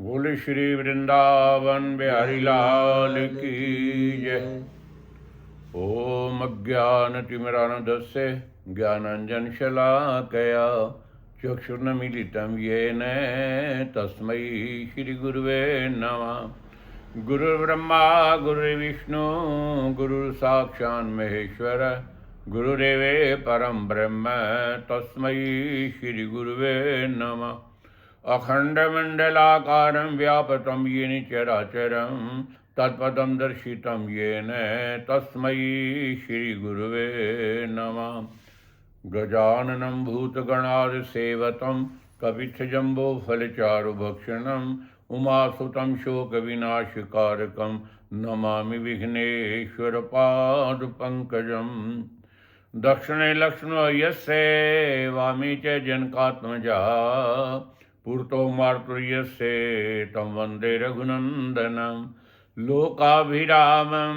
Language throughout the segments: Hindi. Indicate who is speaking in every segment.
Speaker 1: बोले श्री वृंदावन बिहारी लाल की जय। ओम अज्ञानतिमिरान्धस्य ज्ञानाञ्जनशलाकया चक्षुर्नमिलितं येन तस्मै श्रीगुरुवे नमः। गुरुर्ब्रह्मा गुरुर्विष्णु गुरुर्साक्षात् महेश्वर गुरुरेव परं ब्रह्म तस्मै श्रीगुरुवे नमः। अखण्डमण्डलाकारं व्याप्तं येन चराचरं तत्पदं दर्शितं येन तस्मै श्रीगुरुवे नमः। गजाननं भूतगणादिसेवतं कपित्थजम्बोफलचारुभक्षणम् उमासुतं शोकविनाशकारकं नमामि विघ्नेश्वरपादपङ्कजम्। दक्षिणे लक्ष्मणो यस्य वामे च जनकात्मजा पुरतो मार्तुर्यस्य तं वन्दे रघुनन्दनं। लोकाभिरामं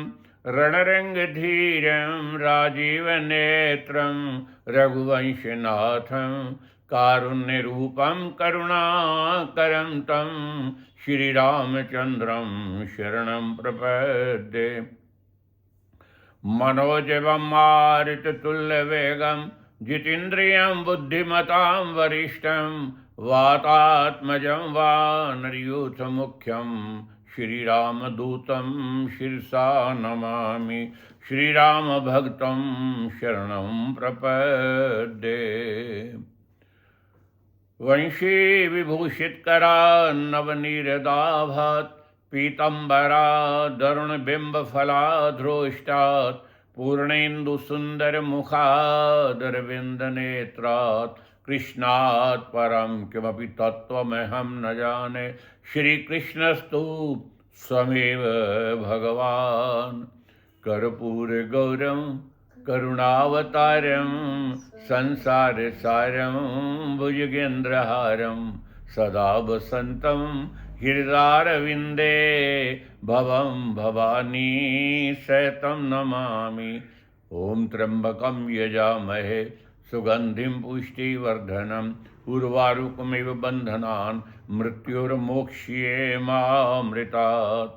Speaker 1: रणरङ्गधीरं राजीवनेत्रं रघुवंशनाथं कारुण्यरूपं करुणाकरं तं श्रीरामचन्द्रं शरणं प्रपद्ये। मनोजवं मारुततुल्यवेगं जितेन्द्रियं बुद्धिमतां वरिष्ठं वातात्मजं वानरयूथमुख्यं श्रीरामदूतं शिरसा नमामि। श्रीरामभक्तं शरणं प्रपद्ये। वंशी विभूषितकरा नवनीरदाभात् पीतम्बरा दरुणबिम्बफलाधृष्टात् पूर्णेन्दुसुन्दरमुखादरविन्दनेत्रात् कृष्णात् परं किमपि तत्त्वमहं न जाने। श्रीकृष्णस्तु स्वमेव भगवान्। कर्पूरगौरं करुणावतारं संसारसारं भुजगेन्द्रहारं सदा वसन्तं हृदयारविन्दे भवं भवानी सहितं नमामि। ॐ त्र्यम्बकं यजामहे सुगन्धिं पुष्टिवर्धनम् उर्वारुकमिव बन्धनान् मृत्युर्मोक्ष्येमामृतात्।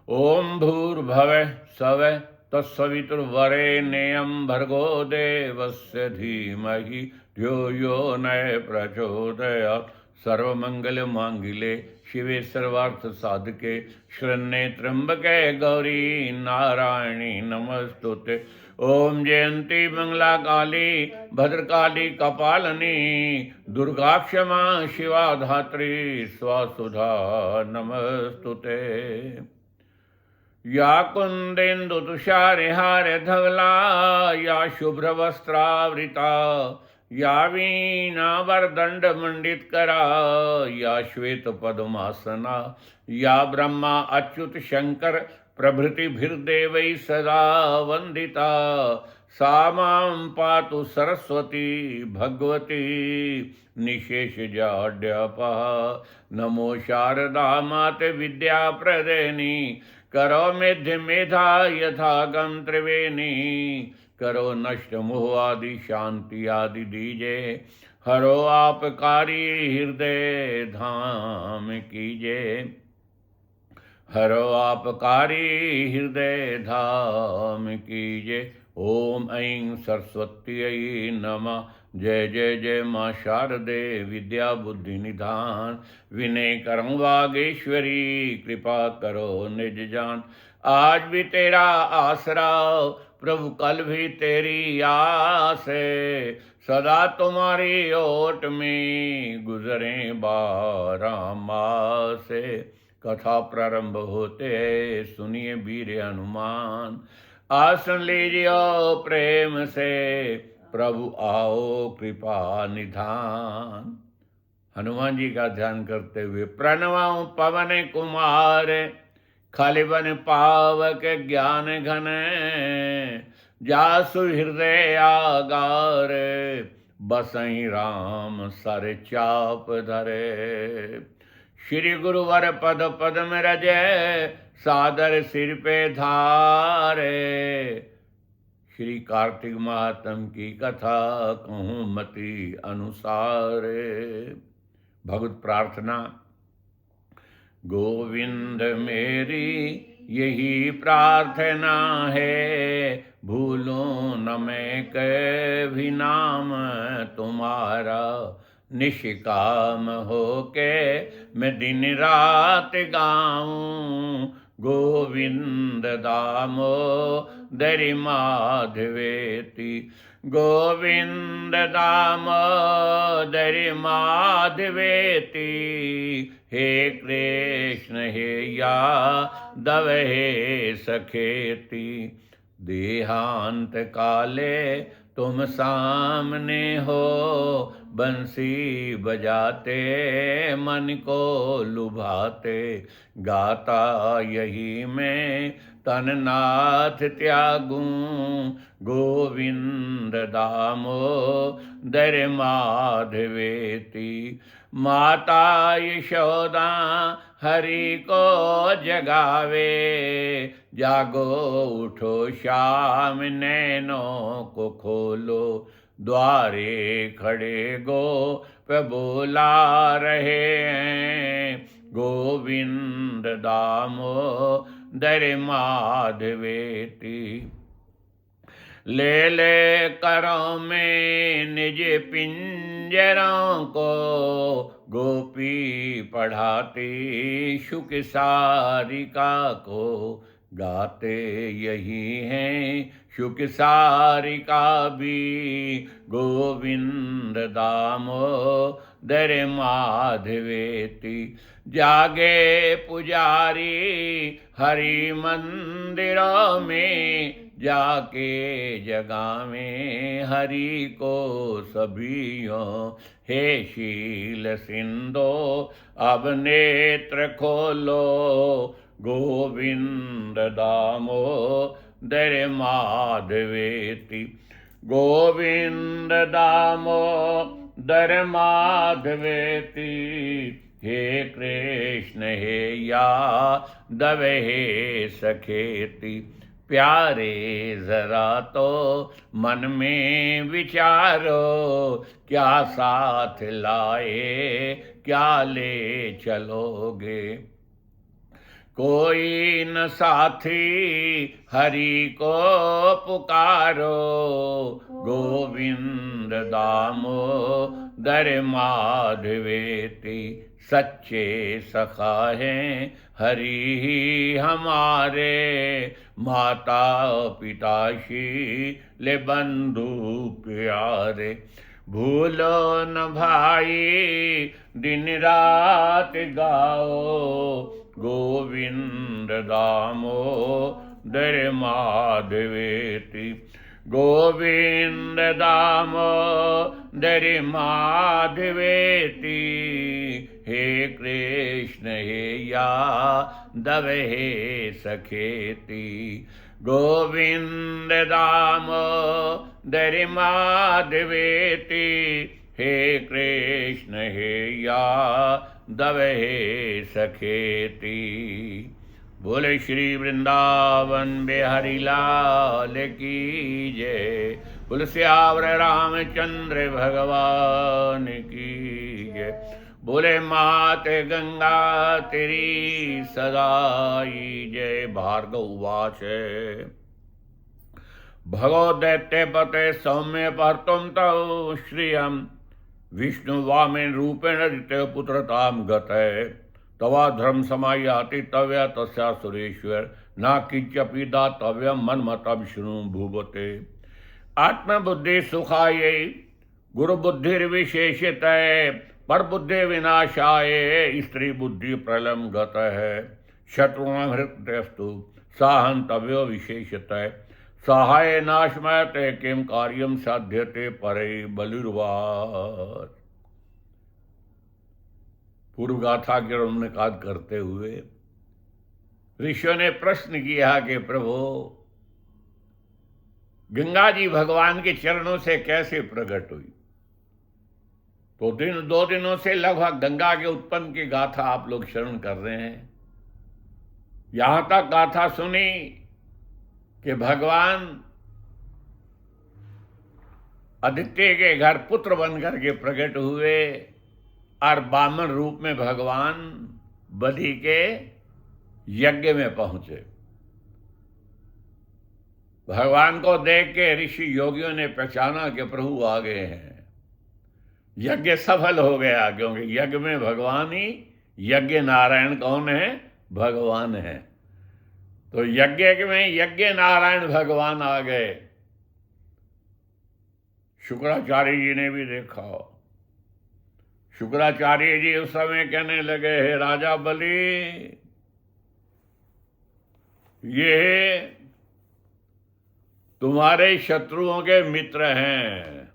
Speaker 1: ॐ भूर्भुवः स्वः तत्सवितुर्वरेण्यं भर्गो देवस्य धीमहि धियो यो न प्रचोदयात्। सर्वमंगलमांगल्ये शिवे सर्वार्थसाधके शरण्ये त्र्यंबके गौरी नारायणी नमस्तुते। ओम जयंती मंगला काली भद्रकाली कपालिनी दुर्गा क्षमा शिवा धात्री स्वासुधा नमस्तुते। या कुन्देन्दुतुषारहार धवला या शुभ्रवस्त्रावृता या वीणावरदण्डमण्डितकरा या श्वेतपद्मासना या ब्रह्मा अच्युत शंकर प्रभृतिभिर्देवैः सदा वन्दिता सा मां पातु सरस्वती भगवती निशेषजाड्यापहा। नमो शारदा माते विद्याप्रदेनी करो मेध्य मेधा यथा गं त्रिवेणी। करो नष्ट मोह आदि शांति आदि दीजे हरो आपकारी हृदय धाम कीजे। हरो आपकारी हृदय धाम कीजे। ओम ऐं सरस्वत्यै नमः। जय जय जय माँ शारदे विद्या बुद्धि निधान विनय करम वागेश्वरी कृपा करो निज जान। आज भी तेरा आसरा प्रभु कल भी तेरी आस है। सदा तुम्हारी ओट में गुजरे 12 मास। कथा प्रारंभ होते है सुनिए वीर हनुमान। आसन लीजिए प्रेम से प्रभु आओ कृपा निधान। हनुमान जी का ध्यान करते हुए प्रणवाऊं पवन कुमार खालिबन पावक ज्ञान घन जासु हृदय आगार बसई राम सर चाप धरे। श्री गुरुवर पद पद्म रज सादर सिर पे धारे। श्री कार्तिक महात्म की कथा कहूँ मति अनुसार। भगवत प्रार्थना गोविंद मेरी यही प्रार्थना है, भूलूं न मैं कभी नाम तुम्हारा। निष्काम होके मैं दिन रात गाऊं, गोविंद दामोदर माधवेति। गोविंद दामोदर माधवेति, हे कृष्ण हे यादव हे सखेति। देहांत काले तुम सामने हो, बंसी बजाते मन को लुभाते। गाता यही मैं तन नाथ त्यागूं, गोविंद दामोदर माधवेति। माता यशोदा हरि को जगावे, जागो उठो श्याम नैनों को खोलो। द्वारे खड़े गोप बोला रहे हैं, गोविंद दामोदर माधवेति। ले ले करों में निज पिंजरों को, गोपी पढ़ाती शुक सारिका को। गाते यही हैं शुक सारिका भी, गोविंद दामोदर माधवेति। जागे पुजारी हरि मंदिरों में, जाके जगावें हरि को सभियों। हे शील सिंधो अब नेत्र खोलो, गोविंद दामोदर माधवेति। गोविंद दामोदर माधवेति, हे कृष्ण हे यादव हे सखेति। प्यारे जरा तो मन में विचारो, क्या साथ लाए क्या ले चलोगे। कोई न साथी हरि को पुकारो, गोविंद दामोदर माधवेति। सच्चे सखा हैं हरि ही हमारे, माता पिता शील बंधु प्यारे। भूलो न भाई दिन रात गाओ, गोविंद दामोदर माधवेति। गोविंद दामोदर माधवेति, हे कृष्ण हे यादव हे सखेति। गोविंद दामोदर माधवेति, हे कृष्ण हे यादव हे सखेति। बोले श्री वृंदावन बिहारी लाल की जय। बोले श्यावर रामचंद्र भगवान की जय। बोले मात गंगा तेरी सदाई जय। भार्गव उवाच भगो दैत्य पते सौम्य परतुम तव श्रियम, विष्णु वामेन रूपेण ऋतय पुत्रताम गतय। तवा धर्म समायाति तव्य तस्या सुरेश्वर, न किंचपि दातव्यम मन्मतम शृणु भूवते। आत्मबुद्धि सुखायै गुरु बुद्धिर्विशेषितय, पर बुद्धि विनाशाय स्त्री बुद्धि प्रलम गतः। शत्रुणां हृतयस्तु साहन्तव्यो विशेषतः, सहाय नाशमयते किम कार्यम साध्यते परे बलिर्वाद। पूर्व गाथा के अनुवाद करते हुए ऋषियों ने प्रश्न किया कि प्रभु गंगा जी भगवान के चरणों से कैसे प्रकट हुई। तो 2 दिनों से लगभग गंगा के उत्पन्न की गाथा आप लोग श्रवण कर रहे हैं। यहां तक गाथा सुनी कि भगवान आदित्य के घर पुत्र बनकर के प्रकट हुए और बामन रूप में भगवान बलि के यज्ञ में पहुंचे। भगवान को देख के ऋषि योगियों ने पहचाना कि प्रभु आ गए हैं। यज्ञ सफल हो गया, क्योंकि यज्ञ में भगवान ही, यज्ञ नारायण कौन है? भगवान है। तो यज्ञ में यज्ञ नारायण भगवान आ गए। शुक्राचार्य जी ने भी देखा। शुक्राचार्य जी उस समय कहने लगे, हे राजा बलि, ये तुम्हारे शत्रुओं के मित्र हैं।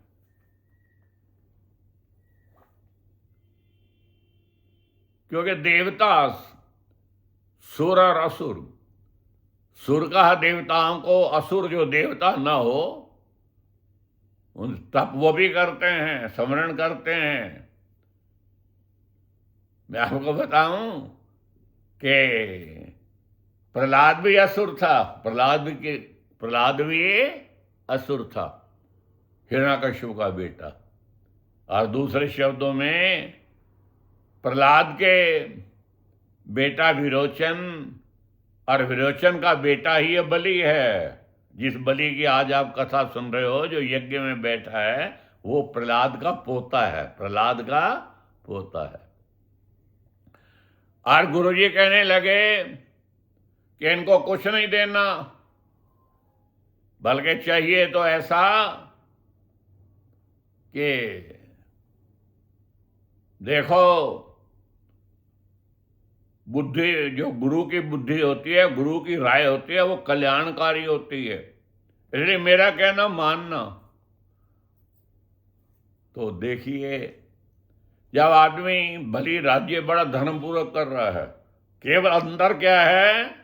Speaker 1: क्योंकि देवता, सुर और असुर, सुर का देवताओं को, असुर जो देवता न हो उन तप वो भी करते हैं, स्मरण करते हैं। मैं आपको बताऊं कि प्रहलाद भी असुर था, प्रहलाद भी असुर था, हिरण्यकश्यप का बेटा। और दूसरे शब्दों में प्रहलाद के बेटा विरोचन, और विरोचन का बेटा ही ये बलि है। जिस बलि की आज आप कथा सुन रहे हो, जो यज्ञ में बैठा है, वो प्रहलाद का पोता है, प्रहलाद का पोता है। और गुरुजी कहने लगे कि इनको कुछ नहीं देना, बल्कि चाहिए तो ऐसा कि देखो, बुद्धि, जो गुरु की बुद्धि होती है, गुरु की राय होती है, वो कल्याणकारी होती है, इसलिए मेरा कहना मानना। तो देखिए, जब आदमी भली राज्य बड़ा धर्मपूर्वक कर रहा है, केवल अंदर क्या है,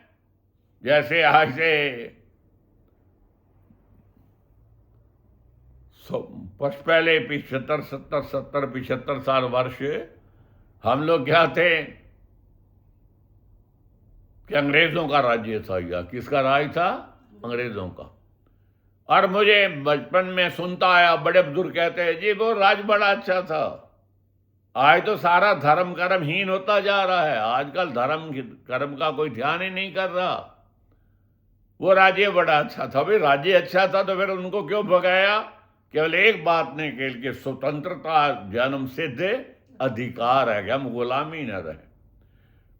Speaker 1: जैसे आज से पहले 75 साल वर्ष हम लोग क्या थे कि अंग्रेजों का राज्य था। या किसका राज था? अंग्रेजों का। और मुझे बचपन में सुनता आया, बड़े बुजुर्ग कहते हैं, जी वो राज बड़ा अच्छा था। आज तो सारा धर्म कर्महीन होता जा रहा है, आजकल धर्म कर्म का कोई ध्यान ही नहीं कर रहा। वो राज्य बड़ा अच्छा था। भाई राज्य अच्छा था तो फिर उनको क्यों भगाया? केवल एक बात ने केवल कि स्वतंत्रता जन्म सिद्ध अधिकार है कि हम गुलामी न रहे।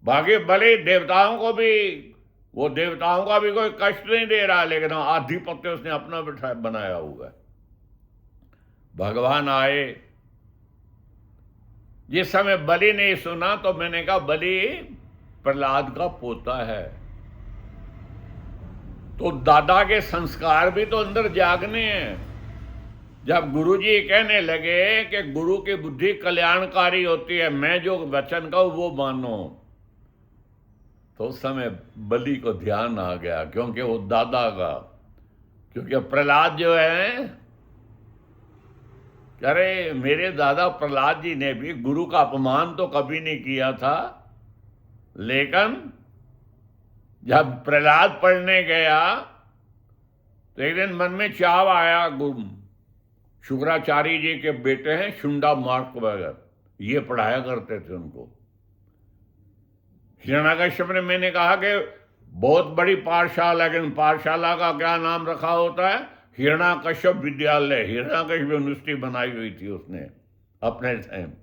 Speaker 1: बाकी भले देवताओं को भी, वो देवताओं का भी कोई कष्ट नहीं दे रहा, लेकिन आधिपत्य उसने अपना बिठा बनाया हुआ है। भगवान आए। जिस समय बलि ने सुना तो मैंने कहा, बलि प्रहलाद का पोता है, तो दादा के संस्कार भी तो अंदर जागने हैं। जब गुरुजी कहने लगे कि गुरु की बुद्धि कल्याणकारी होती है, मैं जो वचन कहूं वो मानो, तो उस समय बलि को ध्यान आ गया, क्योंकि वो दादा का, क्योंकि प्रहलाद जो है, अरे मेरे दादा प्रहलाद जी ने भी गुरु का अपमान तो कभी नहीं किया था, लेकिन जब प्रहलाद पढ़ने गया तो एक दिन मन में चाव आया, शुक्राचार्य जी के बेटे हैं शुंडा मार्क वगैरह, ये पढ़ाया करते थे उनको। हिरण्यकश्यप ने, मैंने कहा कि बहुत बड़ी पाठशाला, लेकिन पाठशाला का क्या नाम रखा होता है? हिरण्यकश्यप विद्यालय, हिरण्यकश्यप यूनिवर्सिटी बनाई हुई थी उसने अपने टाइम।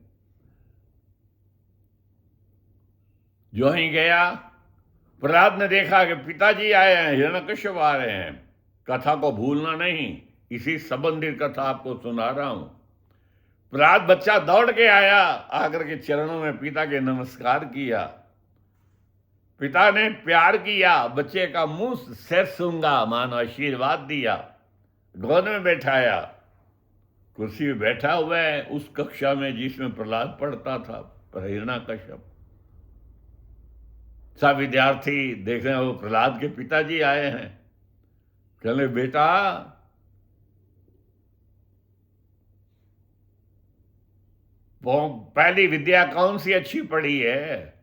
Speaker 1: जो ही गया, प्रहलाद ने देखा कि पिताजी आए हैं, हिरण्यकश्यप आ रहे हैं। कथा को भूलना नहीं, इसी संबंधित कथा आपको सुना रहा हूं। प्रहलाद बच्चा दौड़ के आया, आकर के चरणों में पिता के नमस्कार किया। पिता ने प्यार किया, बच्चे का मुंह सिर सूंघा, मानो आशीर्वाद दिया, गोद में बैठाया। कुर्सी में बैठा हुआ है उस कक्षा में जिसमें प्रहलाद पढ़ता था, हिरण्यकश्यप। सब विद्यार्थी देख रहे हैं, वो प्रहलाद के पिताजी आए हैं। कहले, बेटा वो पहली विद्या कौन सी अच्छी पढ़ी है?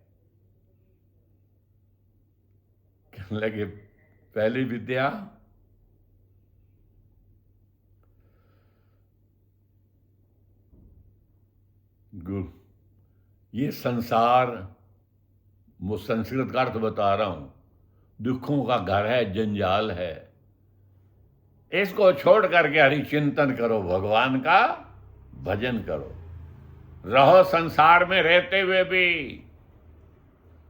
Speaker 1: कहने लगे, पहली विद्या गुरु, ये संसार वो संस्कृत का अर्थ बता रहा हूं, दुखों का घर है, जंजाल है। इसको छोड़ करके हरिचिंतन करो, भगवान का भजन करो। रहो संसार में रहते हुए भी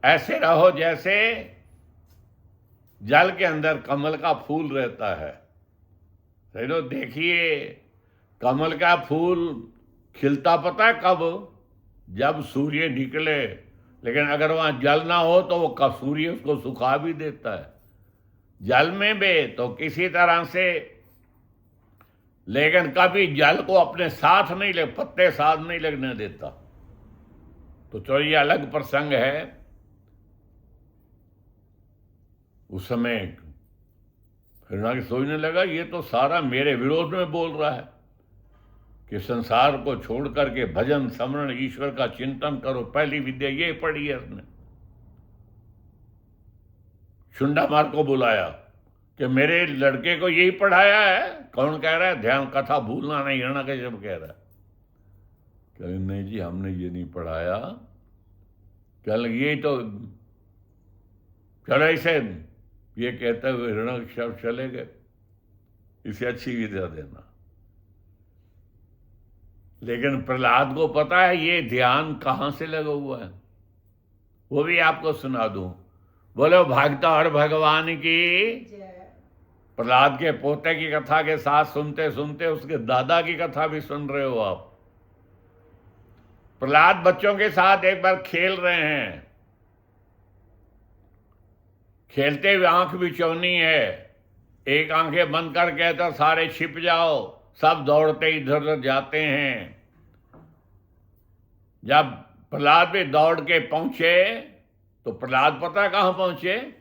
Speaker 1: ऐसे रहो जैसे जल के अंदर कमल का फूल रहता है। सही लो, देखिए कमल का फूल खिलता पता है कब? जब सूर्य निकले। लेकिन अगर वहां जल ना हो तो वो कब सूर्य उसको सुखा भी देता है। जल में भी तो किसी तरह से, लेकिन कभी जल को अपने साथ नहीं ले, पत्ते साथ नहीं लगने देता। तो चलो ये अलग प्रसंग है। उस समय हिरणाक्ष सोचने लगा, ये तो सारा मेरे विरोध में बोल रहा है कि संसार को छोड़ करके भजन स्मरण ईश्वर का चिंतन करो। पहली विद्या ये पढ़ी है उसने। शुंडामार को बुलाया कि मेरे लड़के को यही पढ़ाया है। कौन कह रहा है? ध्यान कथा भूलना नहीं, हिरणाक्ष जब कह रहा है। कह नहीं जी, हमने ये नहीं पढ़ाया। कह ये तो चलो इसे, ये कहते हुए हिरणाक्ष चले गए, इसे अच्छी विद्या देना। लेकिन प्रहलाद को पता है ये ध्यान कहां से लगा हुआ है, वो भी आपको सुना दूं। बोलो भागता और भगवान की। प्रहलाद के पोते की कथा के साथ सुनते सुनते उसके दादा की कथा भी सुन रहे हो आप। प्रहलाद बच्चों के साथ एक बार खेल रहे हैं। खेलते हुए आंख बिचौनी है। एक आंखें बंद कर कहता सारे छिप जाओ, सब दौड़ते इधर उधर जाते हैं। जब प्रहलाद भी दौड़ के पहुंचे तो प्रहलाद पता कहां पहुंचे?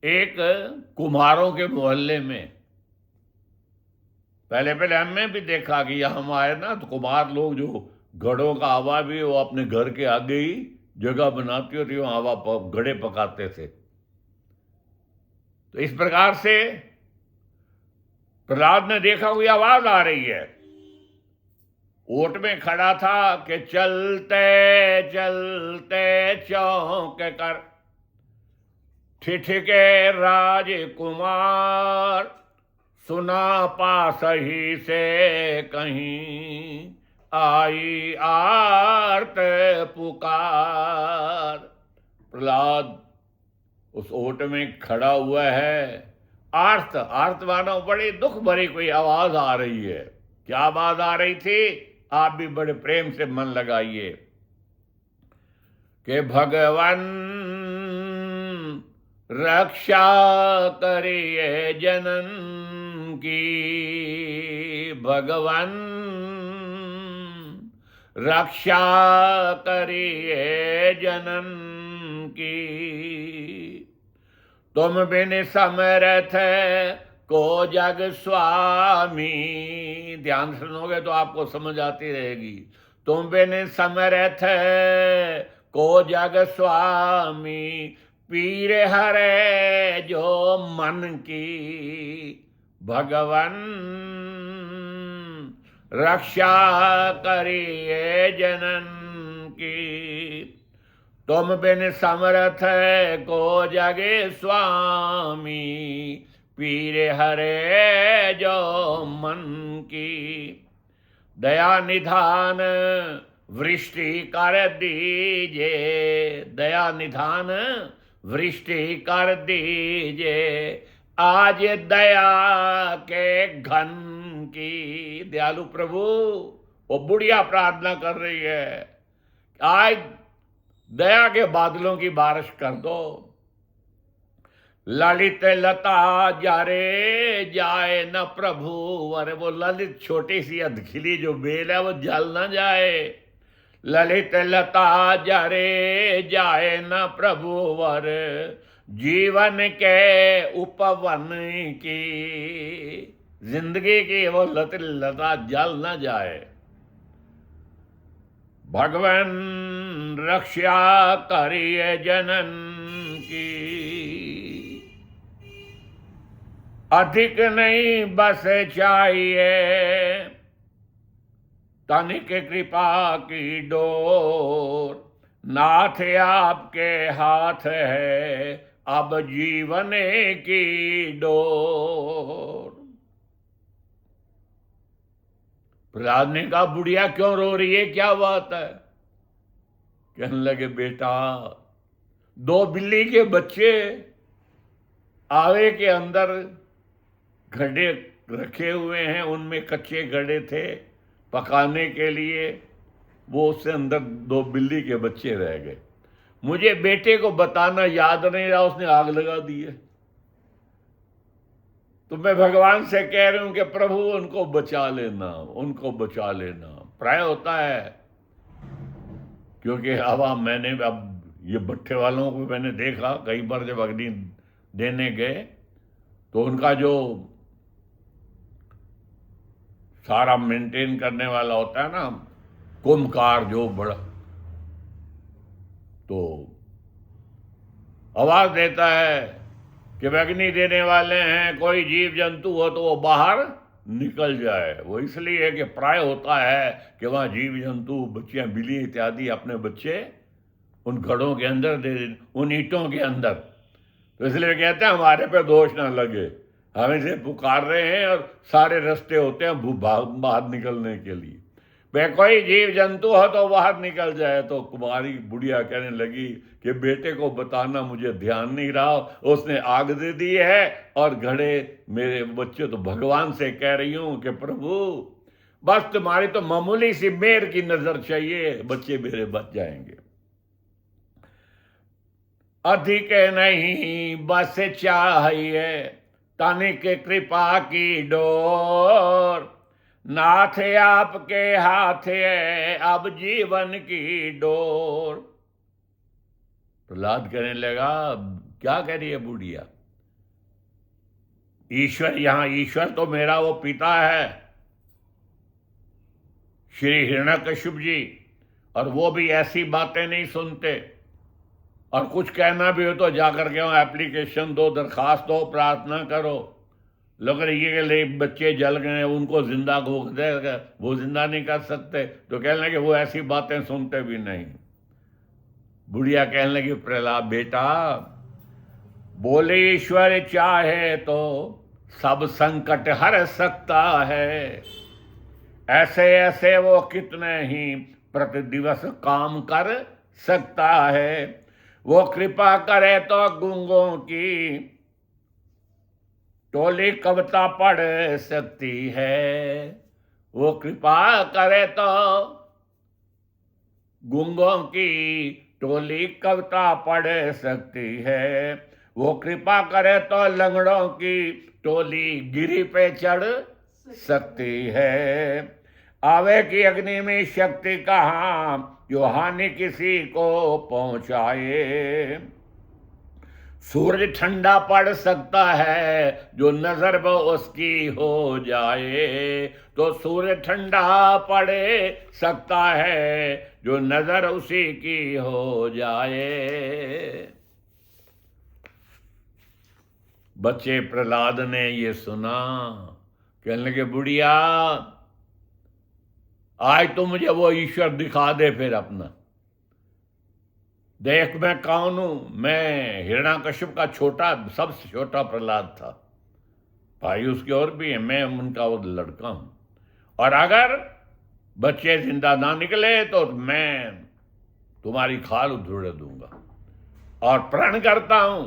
Speaker 1: एक कुम्हारों के मोहल्ले में। पहले पहले हमने भी देखा कि यहां हम आए ना तो कुम्हार लोग जो घड़ों का हवा भी वो अपने घर के आगे ही जगह बनाती होती, वहां हवा घड़े पकाते थे। तो इस प्रकार से प्रहलाद ने देखा कोई आवाज आ रही है। ओट में खड़ा था कि चलते चलते चौंक कर ठिठके राजकुमार, सुना पास ही से कहीं आई आर्त पुकार। प्रहलाद उस ओट में खड़ा हुआ है। आर्त आर्त मानो बड़ी दुख भरी कोई आवाज आ रही है। क्या आवाज आ रही थी? आप भी बड़े प्रेम से मन लगाइए कि भगवान रक्षा करिए जनन की, भगवान रक्षा करिए जनन की। तुम बिन समर्थ को जग स्वामी। ध्यान सुनोगे तो आपको समझ आती रहेगी। तुम बिन समर्थ को जग स्वामी, पीर हरे जो मन की, भगवान रक्षा करिए जनन की। तुम बिन समर्थ को जगे स्वामी, पीर हरे जो मन की। दया निधान वृष्टि कर दीजे, दया निधान वृष्टि कर दीजे, आज दया के घन की। दयालु प्रभु, वो बुढ़िया प्रार्थना कर रही है, आज दया के बादलों की बारिश कर दो। ललित लता जारे जाए न प्रभु। अरे वो ललित छोटी सी अधखिली जो बेल है वो जल न जाए। ललित लता जारे जाए न प्रभु वर, जीवन के उपवन की। जिंदगी की वो ललित लता जल न जाए। भगवान रक्षा करिए जनन की। अधिक नहीं बस चाहिए, तनिक कृपा की डोर। नाथ आपके हाथ है अब जीवन की डोर। प्रहलाद ने कहा, बुढ़िया क्यों रो रही है, क्या बात है? कहने लगे, बेटा, दो बिल्ली के बच्चे आवे के अंदर गड्ढे रखे हुए हैं, उनमें कच्चे गड्ढे थे पकाने के लिए, वो उससे अंदर दो बिल्ली के बच्चे रह गए। मुझे बेटे को बताना याद नहीं रहा, उसने आग लगा दी है। तो मैं भगवान से कह रही हूं कि प्रभु उनको बचा लेना, उनको बचा लेना। प्राय होता है, क्योंकि अब ये भट्ठे वालों को मैंने देखा कई बार, जब अग्नि देने गए तो उनका जो सारा मेंटेन करने वाला होता है ना, कुंभकार जो बड़ा, तो आवाज देता है कि अग्नि देने वाले हैं, कोई जीव जंतु हो तो वो बाहर निकल जाए। वो इसलिए कि प्राय होता है कि वहां जीव जंतु, बच्चियां, बिल्ली इत्यादि अपने बच्चे उन घड़ों के अंदर दे, उन ईंटों के अंदर। तो इसलिए कहते हैं हमारे पे दोष ना लगे, हमें से पुकार रहे हैं और सारे रास्ते होते हैं बाहर निकलने के लिए। वह कोई जीव जंतु हो तो बाहर निकल जाए। तो कुमारी बुढ़िया कहने लगी कि बेटे को बताना, मुझे ध्यान नहीं रहा, उसने आग दे दी है और घड़े मेरे बच्चे। तो भगवान से कह रही हूं कि प्रभु बस तुम्हारी तो मामूली सी मेहर की नजर चाहिए, बच्चे मेरे बच जाएंगे। अधिक नहीं बस चाहिए तनिक कृपा की डोर, नाथ आपके हाथ है अब जीवन की डोर। प्रहलाद कहने लगा, क्या कह रही है बुढ़िया? ईश्वर, यहां ईश्वर तो मेरा वो पिता है श्री हिरण्यकश्यप जी, और वो भी ऐसी बातें नहीं सुनते। और कुछ कहना भी हो तो जाकर के वहां एप्लीकेशन दो, दरखास्त दो, प्रार्थना करो। लोग ये ले बच्चे जल गए, उनको जिंदा घोक देगा, वो जिंदा नहीं कर सकते। तो कहने लगे वो ऐसी बातें सुनते भी नहीं। बुढ़िया कहने लगी, प्रहलाद बेटा, बोले ईश्वर चाहे तो सब संकट हर सकता है, ऐसे ऐसे वो कितने ही प्रति दिवस काम कर सकता है। वो कृपा करे तो गूंगों की टोली कविता पढ़ सकती है। वो कृपा करे तो गूंगों की टोली कविता पढ़ सकती है। वो कृपा करे तो लंगड़ों की टोली गिरी पे चढ़ सकती है। आवे की अग्नि में शक्ति कहाँ जो हानि किसी को पहुंचाए। सूरज ठंडा पड़ सकता है जो नजर वो उसकी हो जाए। तो सूरज ठंडा पड़े सकता है जो नजर उसी की हो जाए। बच्चे प्रहलाद ने ये सुना, कहने लगे, बुढ़िया आज तो मुझे वो ईश्वर दिखा दे फिर अपना। देख मैं कौन हूं, मैं हिरण्यकश्यप का छोटा, सबसे छोटा प्रहलाद था। भाई उसकी और भी है, मैं उनका वो लड़का हूं। और अगर बच्चे जिंदा ना निकले तो मैं तुम्हारी खाल उधेड़ दूंगा। और प्रण करता हूं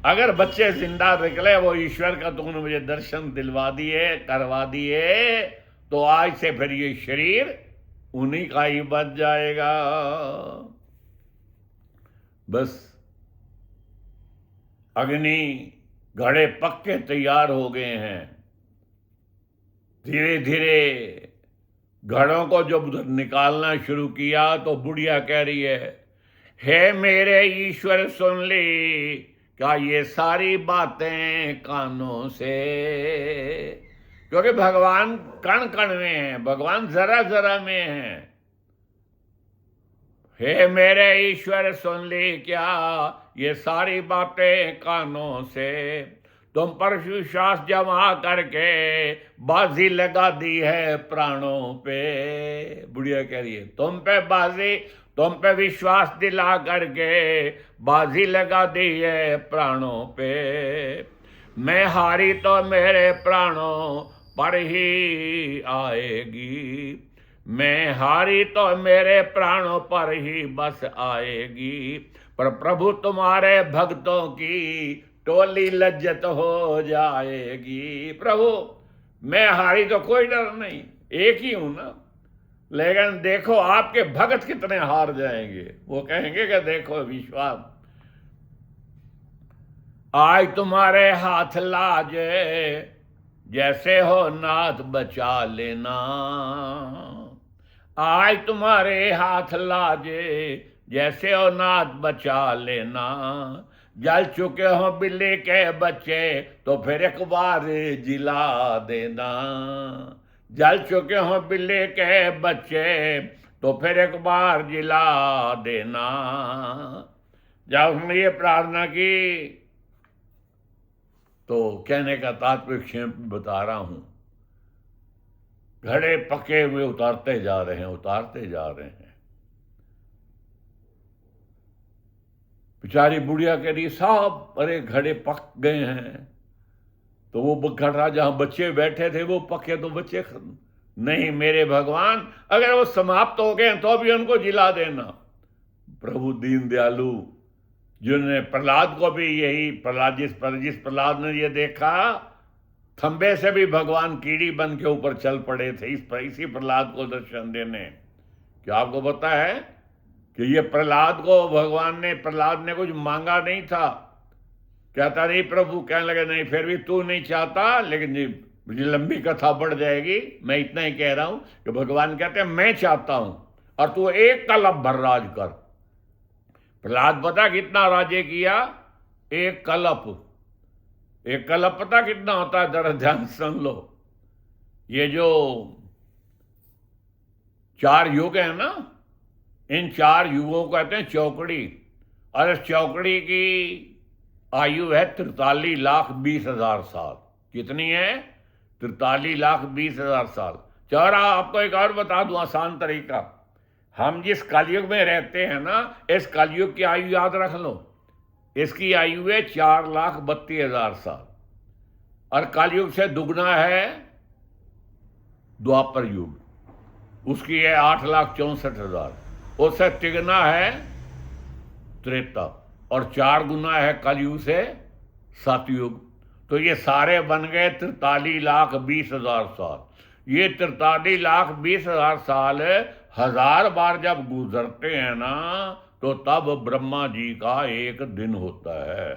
Speaker 1: अगर बच्चे जिंदा निकले, वो ईश्वर का तुमने मुझे दर्शन दिलवा दिए, करवा दिए, तो आज से फिर ये शरीर उन्हीं का ही बच जाएगा। बस अग्नि घड़े पक्के तैयार हो गए हैं। धीरे धीरे घड़ों को जब निकालना शुरू किया तो बुढ़िया कह रही है, हे मेरे ईश्वर सुन ली क्या ये सारी बातें कानों से। क्योंकि भगवान कण कण में है, भगवान जरा जरा में है। हे मेरे ईश्वर सुन ली क्या ये सारी बातें कानों से। तुम पर विश्वास जमा करके बाजी लगा दी है प्राणों पे। बुढ़िया कह रही है तुम पे बाजी, तुम पे विश्वास दिला करके बाजी लगा दी है प्राणों पे। मैं हारी तो मेरे प्राणों पर ही आएगी, मैं हारी तो मेरे प्राणों पर ही बस आएगी। पर प्रभु तुम्हारे भक्तों की टोली लज्जत हो जाएगी। प्रभु मैं हारी तो कोई डर नहीं, एक ही हूं ना, लेकिन देखो आपके भक्त कितने हार जाएंगे। वो कहेंगे कि देखो विश्वास, आज तुम्हारे हाथ लाजे, जैसे हो नाथ बचा लेना। आज तुम्हारे हाथ लाजे, जैसे हो नाथ बचा लेना। जल चुके हो बिल्ली के बच्चे, तो फिर एक बार जिला देना। जल चुके हो बिल्ली के बच्चे, तो फिर एक बार जिला देना। जब हमने ये प्रार्थना की, तो कहने का तात्पर्य क्षेत्र बता रहा हूं, घड़े पके हुए उतारते जा रहे हैं, उतारते जा रहे हैं। बेचारी बुढ़िया कह रही साहब अरे घड़े पक गए हैं। तो वो घड़ा जहां बच्चे बैठे थे वो पके तो बच्चे नहीं मेरे भगवान, अगर वो समाप्त हो गए तो भी उनको जिला देना। प्रभु दीन दयालु, जिन्होंने प्रहलाद को भी यही, प्रहलाद जिस प्रहलाद ने ये देखा, खंबे से भी भगवान कीड़ी बन के ऊपर चल पड़े थे इसी प्रहलाद को दर्शन देने। क्या आपको पता है कि ये प्रहलाद को भगवान ने, प्रहलाद ने कुछ मांगा नहीं था। कहता नहीं प्रभु, कहने लगे नहीं फिर भी तू नहीं चाहता, लेकिन मुझे लंबी कथा बढ़ जाएगी, मैं इतना ही कह रहा हूं कि भगवान कहते हैं मैं चाहता हूं और तू एक कलप भर राज कर। प्रहलाद पता कितना राज्य किया? एक कलप। एक कलप पता कितना होता है? जरा ध्यान सुन लो। ये जो 4 युग है ना, इन 4 युगों को कहते हैं चौकड़ी, और इस चौकड़ी की आयु है 43,20,000 साल। कितनी है? 43,20,000 साल। चौरा आपको एक और बता दूं आसान तरीका, हम जिस कलयुग में रहते हैं ना, इस कलयुग की आयु याद रख लो, इसकी आयु है 4,32,000 साल, और कलयुग से दुगना है द्वापर युग, उसकी है 8,64,000, उससे तिगना है त्रेता, और 4 गुना है कलयुग से सतयुग। तो ये सारे बन गए 43,20,000 साल। ये 43,20,000 साल 1000 बार जब गुजरते हैं ना, तो तब ब्रह्मा जी का एक दिन होता है,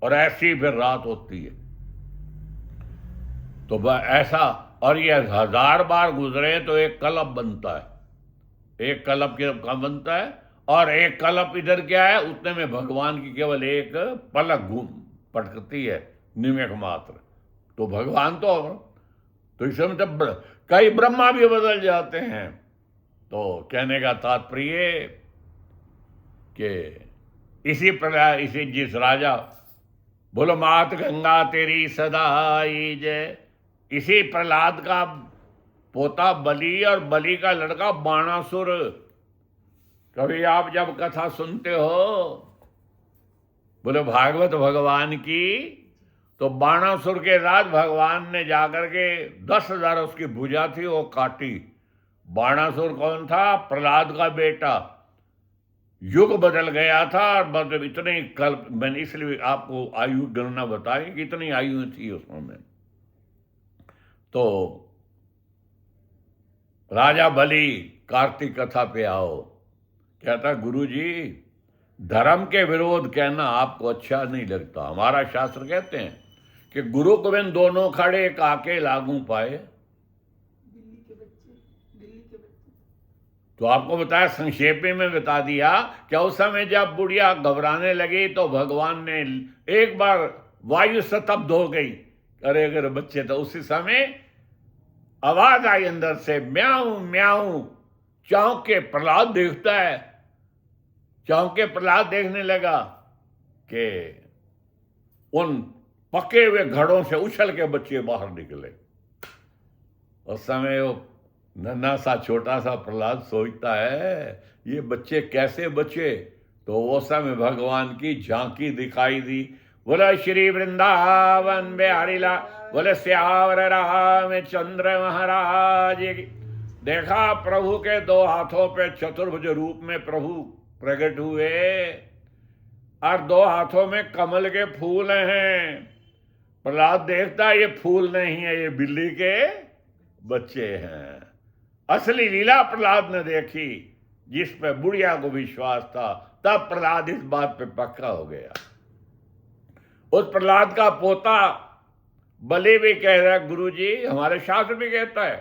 Speaker 1: और ऐसी फिर रात होती है। तो ऐसा, और ये 1000 बार गुजरे तो एक कल्प बनता है। एक कल्प कब बनता है? और एक कल्प इधर क्या है, उतने में भगवान की केवल एक पलक घूम पटकती है, निमेक मात्र। तो भगवान तो इसमें मतलब कई ब्रह्मा भी बदल जाते हैं। तो कहने का तात्पर्य कि इसी जिस राजा, बोलो मात गंगा तेरी सदाई जय, इसी प्रहलाद का पोता बलि और बलि का लड़का बाणासुर। कभी आप जब कथा सुनते हो बोले भागवत भगवान की, तो बाणासुर के राज भगवान ने जाकर के 10,000 उसकी भुजा थी वो काटी। बाणासुर कौन था? प्रहलाद का बेटा। युग बदल गया था, मतलब इतने कल्प, मैंने इसलिए आपको आयु गणना बताई कि इतनी आयु थी उस समय। तो राजा बलि कार्तिक कथा पे आओ, कहता गुरु जी धर्म के विरोध कहना आपको अच्छा नहीं लगता। हमारा शास्त्र कहते हैं कि गुरु गोविंद दोनों खड़े काके लागू पाए। तो आपको बताया, संक्षेप में बता दिया कि उस समय जब बुढ़िया घबराने लगी तो भगवान ने एक बार वायु स्तब्ध हो गई। अरे अगर बच्चे, तो उसी समय आवाज आई अंदर से, म्याऊं म्याऊं। चौंक के प्रहलाद देखता है, चौंक के प्रहलाद देखने लगा कि उन पके हुए घड़ों से उछल के बच्चे बाहर निकले। उस समय वो नन्हा सा छोटा सा प्रहलाद सोचता है ये बच्चे कैसे बचे। तो उस समय भगवान की झांकी दिखाई दी। बोले श्री वृंदावन बिहारी लाल, बोले श्यावर रामचंद्र महाराज की। देखा प्रभु के दो हाथों पे चतुर्भुज रूप में प्रभु प्रकट हुए और दो हाथों में कमल के फूल हैं। प्रहलाद देखता ये फूल नहीं है, ये बिल्ली के बच्चे हैं। असली लीला प्रहलाद ने देखी, जिस पे बुढ़िया को विश्वास था। तब प्रहलाद इस बात पे पक्का हो गया। उस प्रहलाद का पोता बलि भी कह रहा है, गुरु जी हमारे शास्त्र भी कहता है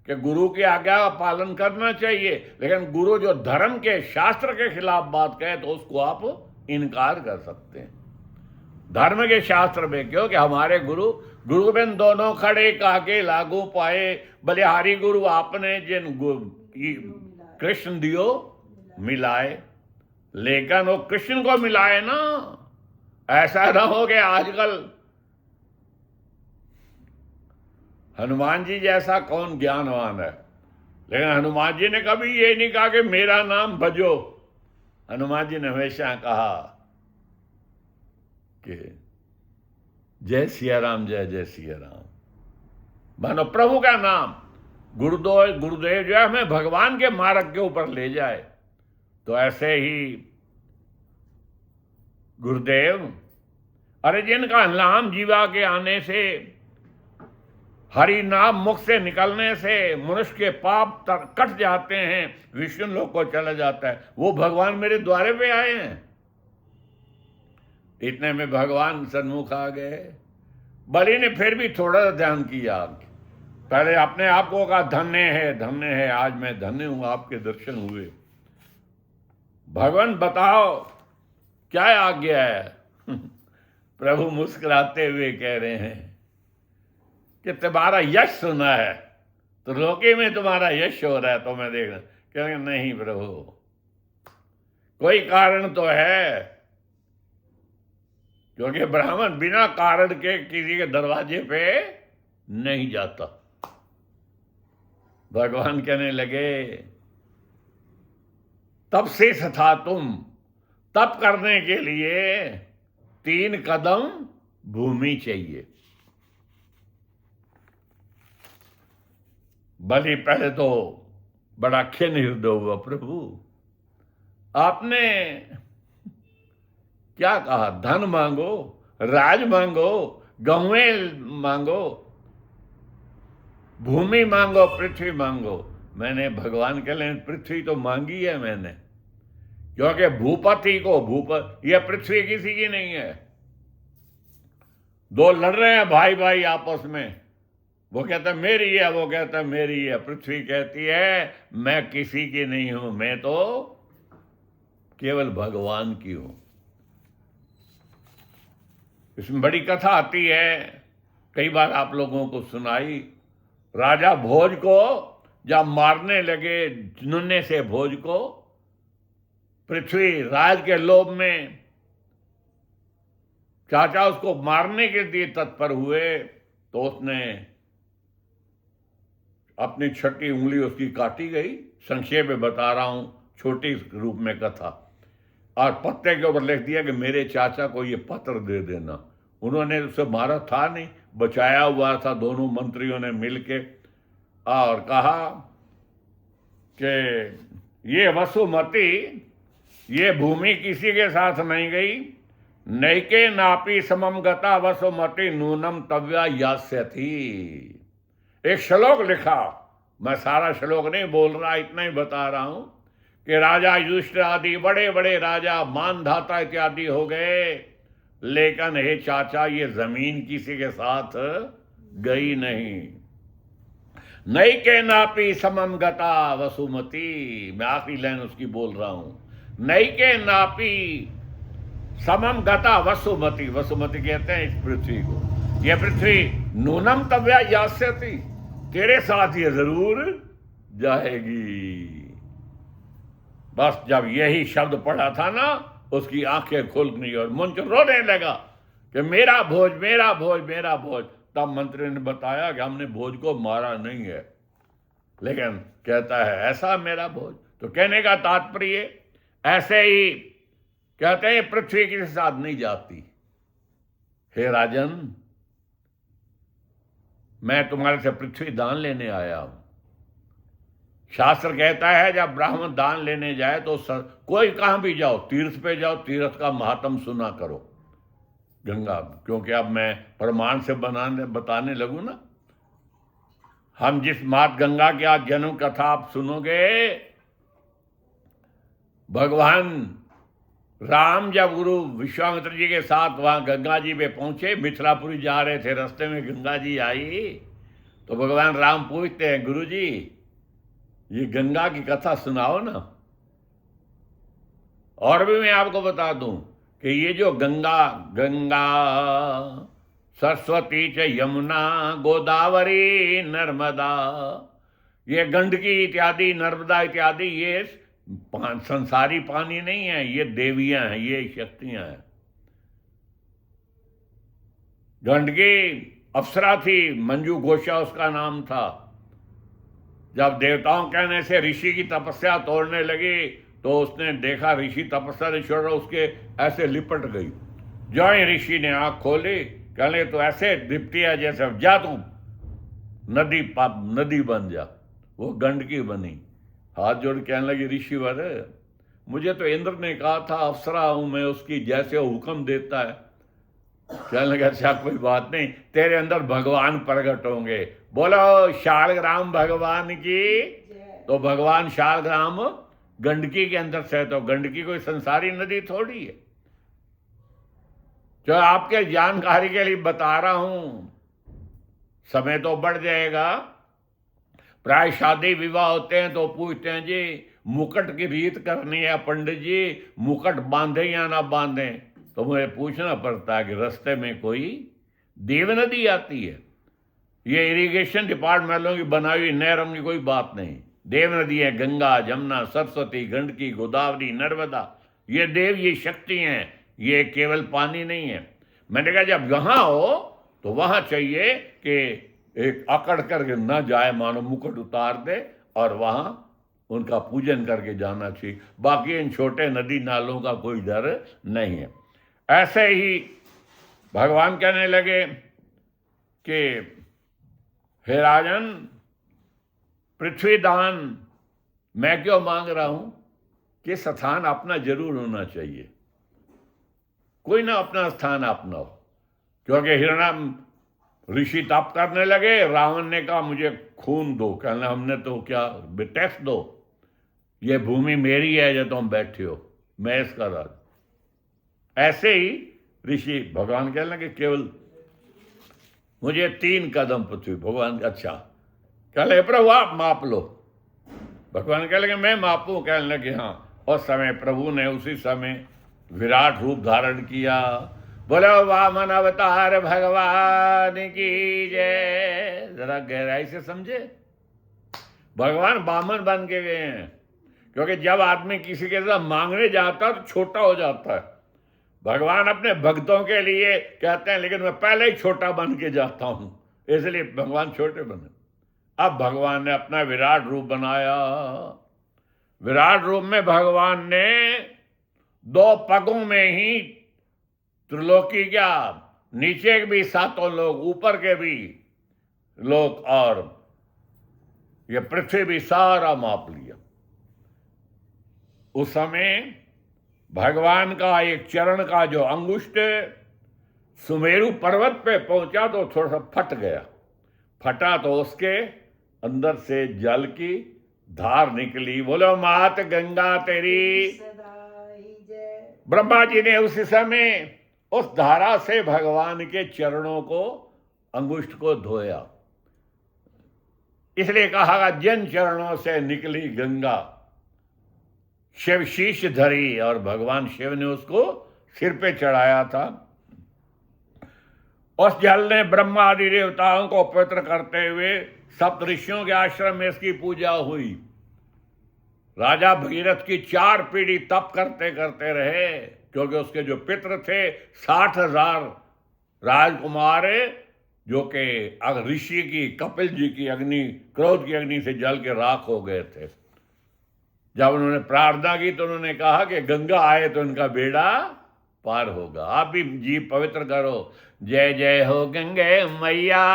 Speaker 1: कि गुरु की आज्ञा का पालन करना चाहिए, लेकिन गुरु जो धर्म के शास्त्र के खिलाफ बात कहे तो उसको आप इनकार कर सकते हैं। धर्म के शास्त्र में क्यों कि हमारे गुरु गुरुबिन दोनों खड़े काके लागू पाए। बलिहारी गुरु आपने जिन कृष्ण दियो मिलाए, लेकिन वो कृष्ण को मिलाए ना। ऐसा ना हो कि आजकल हनुमान जी जैसा कौन ज्ञानवान है, लेकिन हनुमान जी ने कभी ये नहीं कहा कि मेरा नाम भजो। हनुमान जी ने हमेशा कहा कि जय सिया राम, जय जय सिया राम। मानो प्रभु का नाम। गुरुदेव जो है हमें भगवान के मार्ग के ऊपर ले जाए। तो ऐसे ही गुरुदेव, अरे जिनका नाम जीवा के आने से, हरि नाम मुख से निकलने से मनुष्य के पाप कट जाते हैं, विष्णु लोक को चला जाता है, वो भगवान मेरे द्वारे पे आए हैं। इतने में भगवान सन्मुख आ गए। बलि ने फिर भी थोड़ा सा ध्यान किया। पहले अपने आप को कहा धन्य है, धन्य है, आज मैं धन्य हूं, आपके दर्शन हुए। भगवान बताओ क्या आज्ञा है। प्रभु मुस्कुराते हुए कह रहे हैं कि तुम्हारा यश सुना है, तो लोके में तुम्हारा यश हो रहा है, तो मैं देख रहा। कहेंगे नहीं प्रभु, कोई कारण तो है, क्योंकि ब्राह्मण बिना कारण के किसी के दरवाजे पे नहीं जाता। भगवान कहने लगे तब से था तुम, तप करने के लिए 3 कदम भूमि चाहिए। बलि पहले तो बड़ा खिन्न हृदय हुआ, प्रभु आपने क्या कहा, धन मांगो, राज मांगो, गहुएं मांगो, भूमि मांगो, पृथ्वी मांगो। मैंने भगवान के लिए पृथ्वी तो मांगी है मैंने, क्योंकि भूपति को यह पृथ्वी किसी की नहीं है। दो लड़ रहे हैं भाई भाई आपस में, वो कहता है मेरी है, वो कहता है मेरी है। पृथ्वी कहती है मैं किसी की नहीं हूं, मैं तो केवल भगवान की हूं। इसमें बड़ी कथा आती है, कई बार आप लोगों को सुनाई। राजा भोज को जब मारने लगे, नुन्ने से भोज को, पृथ्वी राज के लोभ में चाचा उसको मारने के लिए तत्पर हुए, तो उसने अपनी छठी उंगली उसकी काटी गई। संक्षेप में बता रहा हूं, छोटी रूप में कथा। और पत्ते के ऊपर लिख दिया कि मेरे चाचा को ये पत्र दे देना। उन्होंने उसे मारा था नहीं, बचाया हुआ था दोनों मंत्रियों ने मिलके, और कहा कि ये वसुमती, ये भूमि किसी के साथ नहीं गई। नैके नापी समम गता वसुमती नूनम तव्या यास्य थी। एक श्लोक लिखा, मैं सारा श्लोक नहीं बोल रहा, इतना ही बता रहा हूं कि राजा युधिष्ठिर आदि बड़े बड़े राजा, मानधाता इत्यादि हो गए, लेकिन हे चाचा ये जमीन किसी के साथ गई नहीं। नैके नापी समम गता वसुमती, मैं आखिरी लाइन उसकी बोल रहा हूं। नैके नापी समम गता वसुमती, वसुमती कहते हैं इस पृथ्वी को। यह पृथ्वी नूनम तव्या यास्यति, तेरे साथ ये जरूर जाएगी। बस जब यही शब्द पढ़ा था ना, उसकी आंखें खुल गई और मुंच रोने लगा कि मेरा भोज, मेरा भोज, मेरा भोज। तब मंत्री ने बताया कि हमने भोज को मारा नहीं है, लेकिन कहता है ऐसा मेरा भोज। तो कहने का तात्पर्य ऐसे ही कहते हैं पृथ्वी के साथ नहीं जाती। हे राजन, मैं तुम्हारे से पृथ्वी दान लेने आया हूं। शास्त्र कहता है जब ब्राह्मण दान लेने जाए तो कोई कहां भी जाओ, तीर्थ पे जाओ, तीर्थ का महात्म सुना करो गंगा। क्योंकि अब मैं प्रमाण से बताने लगूं ना, हम जिस मात गंगा की आज जन्म कथा आप सुनोगे, भगवान राम जब गुरु विश्वामित्र जी के साथ वहां गंगा जी पे पहुंचे, मिथिलापुरी जा रहे थे, रास्ते में गंगा जी आई, तो भगवान राम पूछते हैं गुरु जी ये गंगा की कथा सुनाओ ना। और भी मैं आपको बता दूं कि ये जो गंगा सरस्वती च यमुना गोदावरी नर्मदा, ये गंडकी इत्यादि, नर्मदा इत्यादि, ये संसारी पानी नहीं है, ये देवियां हैं, ये शक्तियां हैं। गंडकी अप्सरा थी, मंजू घोषा उसका नाम था। जब देवताओं कहने से ऋषि की तपस्या तोड़ने लगी तो उसने देखा ऋषि तपस्या नहीं छोड़ रहा, उसके ऐसे लिपट गई। जो ही ऋषि ने आंख खोली, कहने तो ऐसे दिपती है जैसे जा तू नदी बन जा। वो गंडकी बनी। हाथ जोड़ कहने लगी ऋषिवर, मुझे तो इंद्र ने कहा था अप्सरा हूं मैं उसकी, जैसे वो हुक्म देता है। कहने लगा अच्छा कोई बात नहीं, तेरे अंदर भगवान प्रकट होंगे। बोलो शालग्राम भगवान की। तो भगवान शालग्राम गंडकी के अंदर से, तो गंडकी कोई संसारी नदी थोड़ी है। जो आपके जानकारी के लिए बता रहा हूं, समय तो बढ़ जाएगा। प्राय शादी विवाह होते हैं तो पूछते हैं जी मुकुट की रीत करनी है पंडित जी, मुकुट बांधे या ना बांधे। तो मुझे पूछना पड़ता है कि रास्ते में कोई देव नदी आती है। ये इरिगेशन डिपार्टमेंट वालों की बनाई हुई नहरों की कोई बात नहीं। देव नदी है गंगा, जमुना, सरस्वती, गंडकी, गोदावरी, नर्मदा, ये देव, ये शक्ति हैं, ये केवल पानी नहीं है। मैंने कहा जब यहां हो तो वहां चाहिए कि एक अकड़ करके ना जाए, मानो मुकुट उतार दे और वहां उनका पूजन करके जाना चाहिए। बाकी इन छोटे नदी नालों का कोई डर नहीं है। ऐसे ही भगवान कहने लगे कि हे राजन, पृथ्वी दान मैं क्यों मांग रहा हूं कि स्थान अपना जरूर होना चाहिए। कोई ना अपना स्थान अपना हो। क्योंकि हिरण्यम ऋषि तप करने लगे, रावण ने कहा मुझे खून दो। कहना हमने तो क्या, टैक्स दो, ये भूमि मेरी है जो तुम बैठे हो, मैं इसका राज। ऐसे ही ऋषि भगवान कहने लगे केवल मुझे 3 कदम पृथ्वी। भगवान अच्छा, कह लगे प्रभु आप माप लो। भगवान कह लगे मैं मापूं। कहने लगे हाँ। उस समय प्रभु ने उसी समय विराट रूप धारण किया। बोलो वामन अवतार भगवान की जय। जरा गहराई से समझे, भगवान वामन बन के गए हैं। क्योंकि जब आदमी किसी के साथ मांगने जाता है तो छोटा हो जाता है। भगवान अपने भक्तों के लिए कहते हैं लेकिन मैं पहले ही छोटा बन के जाता हूं, इसलिए भगवान छोटे बने। अब भगवान ने अपना विराट रूप बनाया। विराट रूप में भगवान ने 2 पगों में ही त्रिलोकी क्या, नीचे के भी 7 लोग, ऊपर के भी लोग, और ये पृथ्वी भी सारा माप लिया। उस समय भगवान का एक चरण का जो अंगुष्ठ सुमेरु पर्वत पे पहुंचा तो थोड़ा सा फट गया। फटा तो उसके अंदर से जल की धार निकली। बोलो मात गंगा तेरी। ब्रह्मा जी ने उस समय उस धारा से भगवान के चरणों को, अंगुष्ठ को धोया। इसलिए कहा जिन चरणों से निकली गंगा, शिव शीश धरी, और भगवान शिव ने उसको सिर पे चढ़ाया था। उस जल ने ब्रह्मा आदि देवताओं को पवित्र करते हुए सप्तऋषियों के आश्रम में इसकी पूजा हुई। राजा भगीरथ की 4 पीढ़ी तप करते करते रहे, क्योंकि उसके जो पितृ थे 60,000 राजकुमार जो कि ऋषि की, कपिल जी की अग्नि, क्रोध की अग्नि से जल के राख हो गए थे। जब उन्होंने प्रार्थना की तो उन्होंने कहा कि गंगा आए तो इनका बेड़ा पार होगा। आप भी जी पवित्र करो, जय जय हो गंगे मैया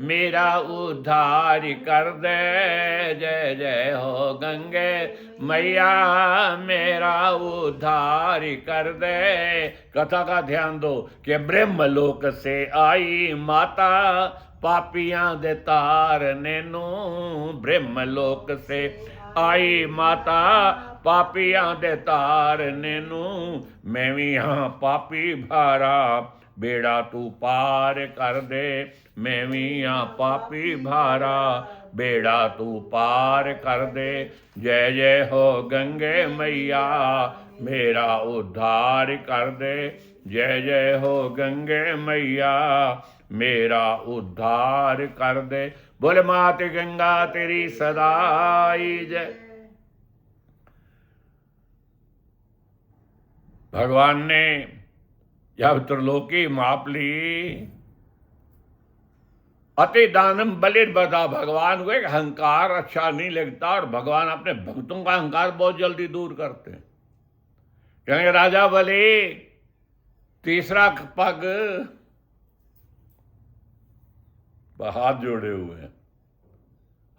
Speaker 1: मेरा उद्धार कर दे, जय जय हो गंगे मैया मेरा उद्धार कर दे। कथा का ध्यान दो कि ब्रह्मलोक से आई माता पापियां दे तारने नू, ब्रह्मलोक से आई माता पापियां दे तारने नू, मैं भी यहाँ पापी भारा बेड़ा तू पार कर दे, मैं भी यहाँ पापी भारा बेड़ा तू पार कर दे। जय जय हो गंगे मैया मेरा उद्धार कर दे, जय जय हो गंगे मैया मेरा उद्धार कर दे। बोले माते गंगा तेरी सदाई जय। भगवान ने जब त्रिलोकी माप ली, अति दानम बलिर बता, भगवान को एक अहंकार अच्छा नहीं लगता, और भगवान अपने भक्तों का अहंकार बहुत जल्दी दूर करते हैं। कहेंगे राजा बलि तीसरा पग हाथ जोड़े हुए हैं।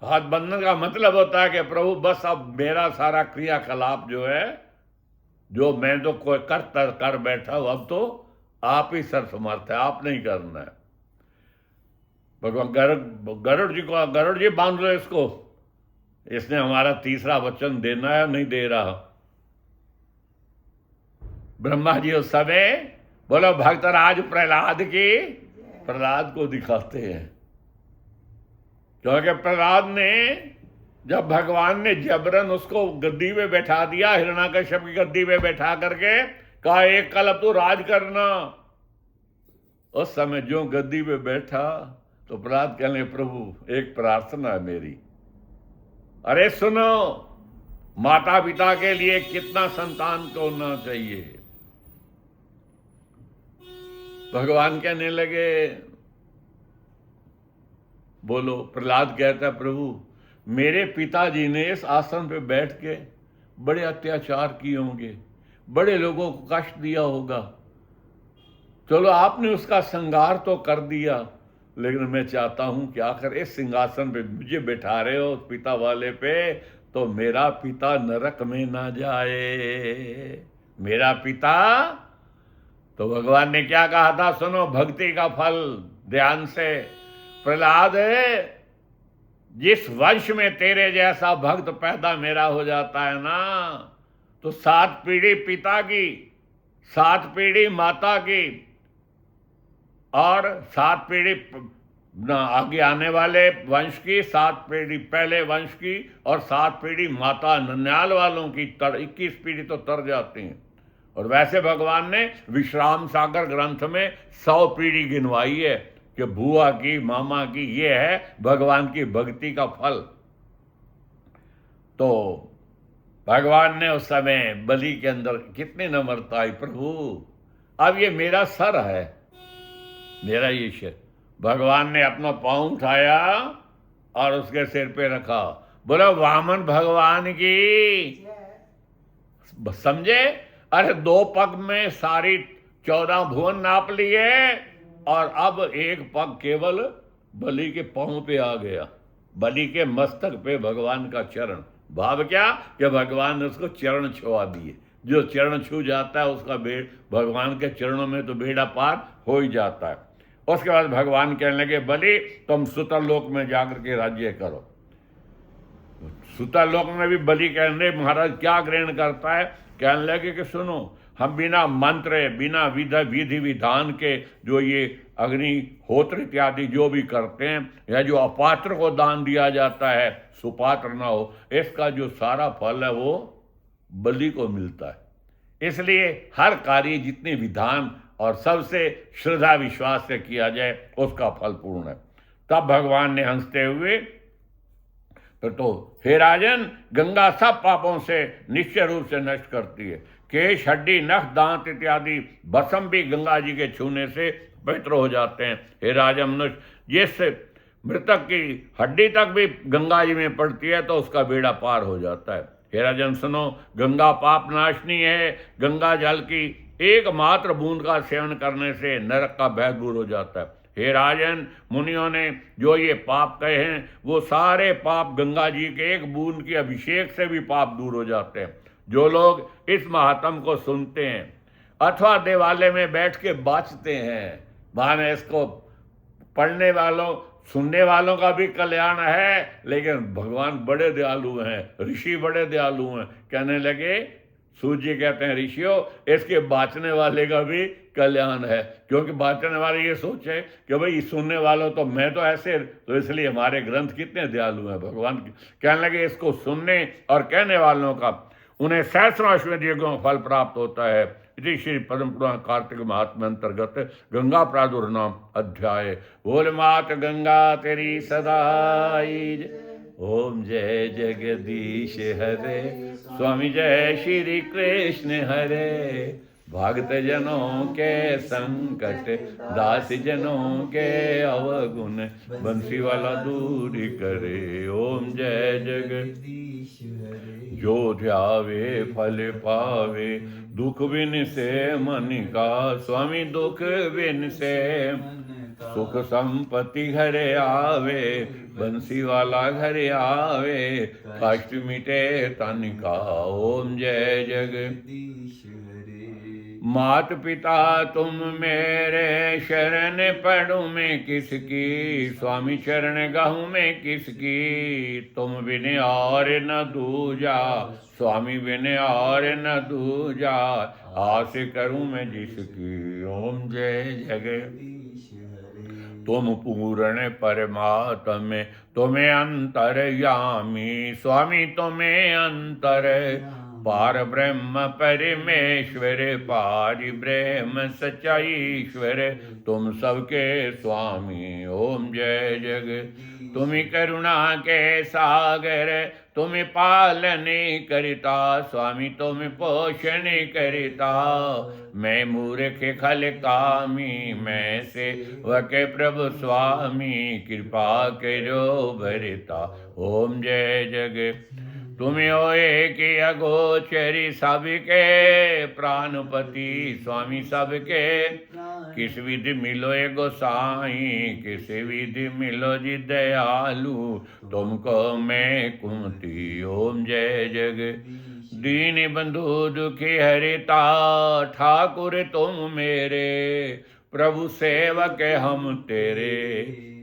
Speaker 1: हाथ बंधन का मतलब होता है कि प्रभु बस अब मेरा सारा क्रियाकलाप जो है, जो मैं तो कोई कर बैठा हूं, अब तो आप ही सर्वसमर्थ है, आप नहीं करना है। भगवान गरुड़ जी बांध लो इसको, इसने हमारा तीसरा वचन देना है, नहीं दे रहा। ब्रह्मा जी उस समय बोलो भक्तराज प्रहलाद को दिखाते हैं, क्योंकि प्रहलाद ने जब भगवान ने जबरन उसको गद्दी पे बैठा दिया, हिरण्याकश्यप की गद्दी पे बैठा करके कहा एक कल अब तो राज करना, उस समय जो गद्दी पे बैठा तो प्रहलाद कहने प्रभु एक प्रार्थना है मेरी। अरे सुनो, माता पिता के लिए कितना संतान को होना चाहिए। भगवान कहने लगे, बोलो। प्रहलाद कहता है प्रभु मेरे पिताजी ने इस आसन पे बैठ के बड़े अत्याचार किए होंगे, बड़े लोगों को कष्ट दिया होगा, चलो आपने उसका संहार तो कर दिया, लेकिन मैं चाहता हूं कि आखिर इस सिंहासन पे मुझे बैठा रहे हो पिता वाले पे, तो मेरा पिता नरक में ना जाए, मेरा पिता। तो भगवान ने क्या कहा था, सुनो भक्ति का फल ध्यान से। प्रहलाद जिस वंश में तेरे जैसा भक्त पैदा मेरा हो जाता है ना, तो 7 पीढ़ी पिता की, 7 पीढ़ी माता की, और 7 पीढ़ी आगे आने वाले वंश की, 7 पीढ़ी पहले वंश की, और 7 पीढ़ी माता नन्याल वालों की, 21 पीढ़ी तो तर जाती हैं। और वैसे भगवान ने विश्राम सागर ग्रंथ में 100 पीढ़ी गिनवाई है कि बुआ की, मामा की, ये है भगवान की भक्ति का फल। तो भगवान ने उस समय बलि के अंदर कितनी नम्रता आई, प्रभु अब ये मेरा सर है, मेरा ये सिर। भगवान ने अपना पांव उठाया और उसके सिर पे रखा। बोलो वामन भगवान की, समझे। अरे 2 पग में सारी 14 भुवन नाप लिए, और अब एक पग केवल बलि के पांव पे आ गया, बलि के मस्तक पे भगवान का चरण। भाव क्या कि भगवान ने उसको चरण छुआ दिए। जो चरण छू जाता है उसका भगवान के चरणों में तो बेड़ा पार हो ही जाता है। उसके बाद भगवान कहने लगे बलि तुम सुतर लोक में जाकर के राज्य करो। सुतर लोक में भी बलि कहने महाराज क्या ग्रहण करता है, कहने लगे कि सुनो हम बिना मंत्र, बिना विधि विधान के जो ये अग्निहोत्र इत्यादि जो भी करते हैं, या जो अपात्र को दान दिया जाता है, सुपात्र ना हो, इसका जो सारा फल है वो बलि को मिलता है। इसलिए हर कार्य जितने विधान और सबसे श्रद्धा विश्वास से किया जाए उसका फल पूर्ण है। तब भगवान ने हंसते हुए तो हे राजन, गंगा सब पापों से निश्चय रूप से नष्ट करती है। केश, हड्डी, नख, दांत इत्यादि भस्म भी गंगा जी के छूने से पवित्र हो जाते हैं। हे राजन मनुष्य, जिससे मृतक की हड्डी तक भी गंगा जी में पड़ती है तो उसका बेड़ा पार हो जाता है। हे राजन सुनो, गंगा पाप नाशनी है। गंगा जल की एकमात्र बूंद का सेवन करने से नरक का भय दूर हो जाता है। हे राजन, मुनियों ने जो ये पाप कहे हैं वो सारे पाप गंगा जी के एक बूंद के अभिषेक से भी पाप दूर हो जाते हैं। जो लोग इस महात्म को सुनते हैं अथवा देवालय में बैठ के बाँचते हैं, माने इसको पढ़ने वालों सुनने वालों का भी कल्याण है, लेकिन भगवान बड़े दयालु हैं, ऋषि बड़े दयालु हैं। कहने लगे, सूर्य कहते हैं ऋषियों, इसके बाँचने वाले का भी कल्याण है, क्योंकि बाँचने वाले ये सोचे कि भाई सुनने वालों तो मैं तो ऐसे, तो इसलिए हमारे ग्रंथ कितने दयालु हैं। भगवान कहने लगे इसको सुनने और कहने वालों का उन्हें सहस्रों अश्वमेध यज्ञों का फल प्राप्त होता है। इति श्री पद्म पुराण कार्तिक महात्म्य अंतर्गत गंगा प्रादुर्नाम अध्याय। बोल मात गंगा तेरी सदाई जय। ओम जय जगदीश हरे, स्वामी जय श्री कृष्ण हरे। भक्त जनों के संकट, दास जनों के अवगुण, बंसी वाला दूर करे। ओम जय जगदीश हरे। जो ध्यावे फल पावे, दुख बिन से मन का, स्वामी दुख बिन से सुख संपत्ति घर आवे, बंसी वाला घर आवे, कष्ट मिटे तन का। ओम जय जगदीश हरे। मात पिता तुम मेरे, शरण पढ़ूं मैं किसकी, स्वामी चरण गहूं मैं किसकी, तुम बिन और न दूजा, स्वामी बिन और न दूजा, आस करूं मैं जिसकी। ओम जय जगदीश हरे। तुम पूर्ण परमात्म, तुम्हें अंतर्यामी, स्वामी तुम्हें अंतर, पार ब्रह्म परमेश्वर, पारि ब्रह्म सच्चाईश्वर, तुम सबके स्वामी। ओम जय जग। तुम करुणा के सागर, तुम पालन करता, स्वामी तुम पोषण करता, मैं मूर्ख खल कामी, मैं सेवक प्रभु स्वामी, कृपा करो भरता। ओम जय जग। तुम ओए कि अगोचरी, सबके प्राणपति, स्वामी सबके, किस विधि मिलो ए गोसाई, किस विधि मिलो जी दयालु, तुमको मैं कुमति। ओम जय जग। दीन बंधु दुखी हरिता, ठाकुर तुम मेरे, प्रभु सेवक हम तेरे,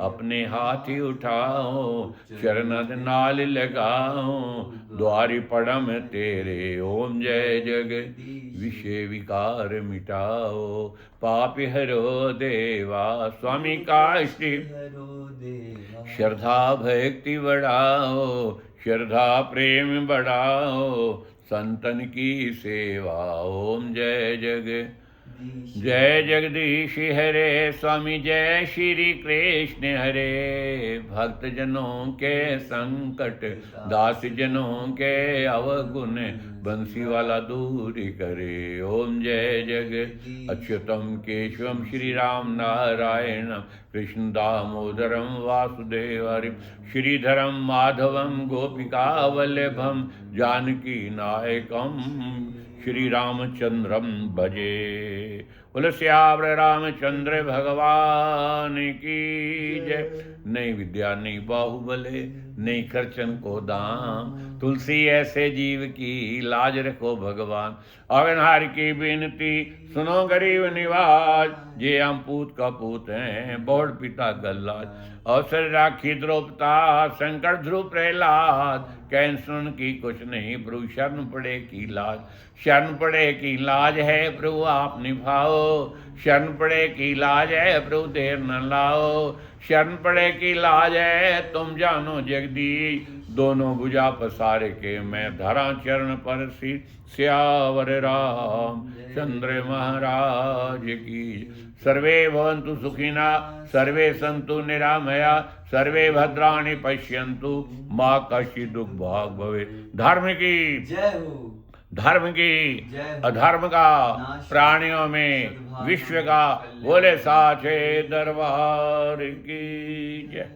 Speaker 1: अपने हाथ ही उठाओ, शरणद नाल लगाओ, द्वारि पड़म तेरे। ओम जय जग। विषय विकार मिटाओ, पाप हरो देवा, स्वामी काष्टि श्रद्धा भक्ति बढ़ाओ, श्रद्धा प्रेम बढ़ाओ, संतन की सेवा। ओम जय जग। जय जगदीश हरे, स्वामी जय श्री कृष्ण हरे। भक्त जनों के संकट, दास जनों के अवगुण, बंसी वाला दूरी करे। ओम जय जग। अच्युतम केशवम श्री राम नारायणम, कृष्ण दामोदरम वासुदेव हरिम, श्रीधरम माधवम गोपिका वल्लभम, जानकी नायकम श्री रामचंद्रम भजे। बोले श्यावर रामचंद्र भगवान की जय। नहीं विद्या नहीं बाहुबले, नहीं खर्चन को दाम, तुलसी ऐसे जीव की लाज रखो भगवान। अवनहार की बेनती सुनो गरीब निवाज, जे हम पूत का पूत हैं, बोड़ पिता गल्लाज, अवसर राखी द्रौपदा, संकट ध्रुव प्रहलाद, कैन सुन की कुछ नहीं, प्रभु शरण पड़े की लाज, शरण पड़े की लाज है प्रभु आप निभाओ, शरण पड़े की लाज है प्रभु देर न लाओ, शरण पड़े की लाज है तुम जानो जगदीश, दोनों भुजा पसार के मैं धरा चरण पर सी। श्यावर राम चंद्र महाराज की। सर्वे भवन्तु सुखिना, सर्वे सन्तु निरामया, सर्वे भद्राणि पश्यन्तु, मां कश्चित् दुख भाग भवे। धर्म की
Speaker 2: जय हो।
Speaker 1: धर्म की
Speaker 2: जय हो।
Speaker 1: अधर्म का
Speaker 2: नाश
Speaker 1: प्राणियों में
Speaker 2: सद्भावना
Speaker 1: विश्व का
Speaker 2: कल्याण
Speaker 1: बोले साचे दरबार की जय।